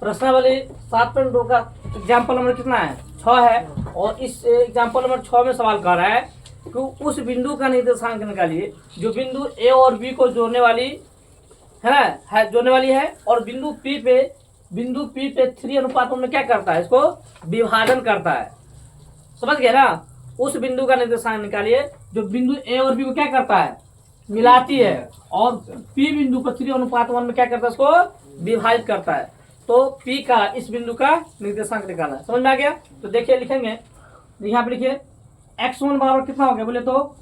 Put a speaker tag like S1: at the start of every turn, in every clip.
S1: प्रश्नावली 7.2 का example number कितना है 6 है। और इस एग्जाम्पल नंबर 6 में सवाल कर रहा है कि उस बिंदु का निर्देशांक निकालिए जो बिंदु ए और बी को जोड़ने वाली जोड़ने वाली है और बिंदु पी पे 3:1 में क्या करता है, इसको विभाजन करता है। समझ गए ना। उस बिंदु का निर्देशांक निकालिए जो बिंदु ए और बी को क्या करता है, मिलाती है और पी बिंदु पर 3:1 में क्या करता है, इसको विभाजित करता है। तो पी का इस बिंदु का निर्देशांक निकालना है। समझ में आ गया। तो देखिए लिखेंगे, यहाँ पे लिखिए x1 बराबर कितना हो गया बोले तो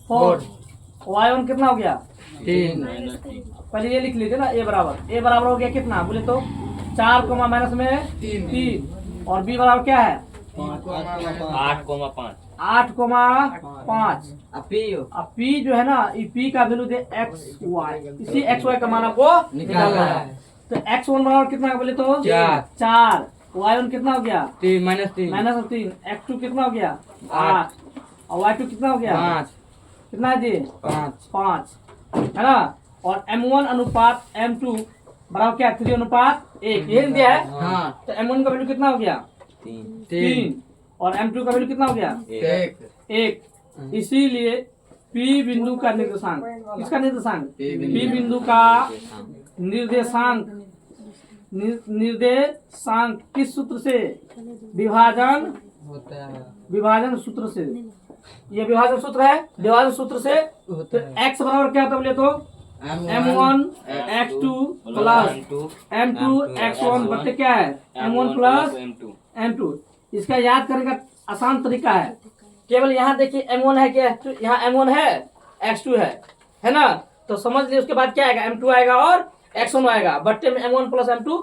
S1: 4, y1 कितना हो गया
S2: 3,
S1: पहले ये लिख लीजिए ना। ए बराबर हो गया कितना बोले तो 4 माइनस में 3 और बी बराबर क्या है
S2: 8,5।
S1: 8,5। अब पी जो है ना, ये पी का वैल्यू दे xy, इसी xy का मान आपको निकालना है। तो x1 बराबर कितना बोले तो 4, y1 कितना हो गया -3, x2 कितना हो गया 8 और y2 कितना हो गया 5। कितना है जी 5 है ना। और m1 अनुपात m2 बराबर क्या 3:1 ये दिया है। तो m1 का वैल्यू कितना हो गया 3 और m2 का वैल्यू कितना हो गया 1। इसीलिए P बिंदु का निर्देशांक, किसका निर्देशांक P बिंदु का निर्देशांक किस सूत्र से, विभाजन सूत्र से। ये विभाजन सूत्र है, विभाजन सूत्र से। तो x बराबर क्या होता है बोले तो m1 x2 plus m2 x1 बटे क्या है m1 प्लस m2। इसका याद करने का आसान तरीका है, केवल यहाँ देखिए m1 है क्या, यहाँ m1 है x2 है ना। तो समझ लीजिए उसके बाद क्या आएगा m2 आएगा और x1 आएगा, बट्टे में m1 प्लस m2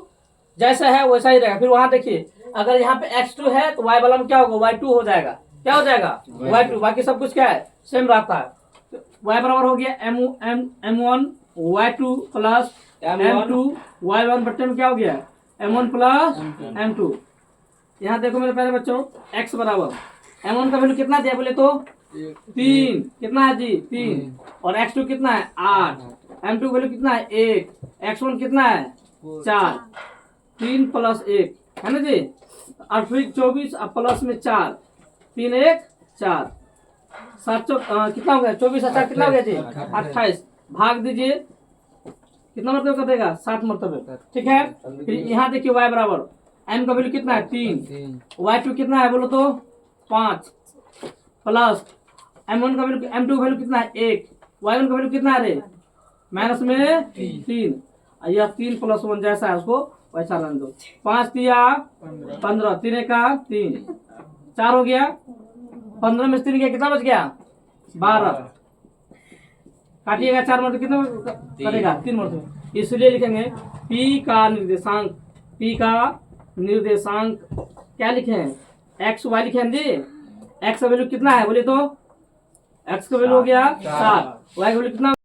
S1: जैसा है वैसा ही रहेगा। फिर वहां देखिए अगर यहाँ पे x2 है तो y वाला में क्या होगा y2 हो जाएगा, क्या हो जाएगा y2। बाकी सब कुछ क्या है सेम रहता है। तो y बराबर हो गया m1 y2 plus m2 y1 बट्टे में क्या हो गया m1 प्लस m2। यहाँ देखो मेरे प्यारे बच्चों x बराबर m1 का वैल्यू कितना दिया बोले तो 3, कितना है जी 3 और x2 कितना है 8, m2 वैल्यू कितना है 1, x1 कितना है 4, 3 प्लस 1 है ना जी 24 और प्लस में 4, 3 1 4, 7 कितना हो गया 24 और 4 कितना हो गया जी 28। भाग दीजिए कितना मरतबे कर देगा 7 मरतबे, ठीक है। फिर यहाँ देखिए y बराबर m का वैल्यू कितना है 3, y2 कितना है बोलो तो 5 प्लस m1 का वैल्यू m2 का वैल्यू कितना है 1, y1 का वैल्यू कितना है रे माइनस में 3। यह 3 प्लस 1 जैसा है उसको वैसा रहने दो। 5 तिया 15, 3 का 3, 4 हो गया 15 में 3 गया कितना बच गया 12। काटिएगा 4 मरतबे कितना करेगा 3 मरतबे। इसलिए लिखेंगे P का निर्देशांक क्या लिखे हैं x y लिखे हैं जी। x का वैल्यू कितना है बोले तो x का वैल्यू हो गया 7, y का वैल्यू कितना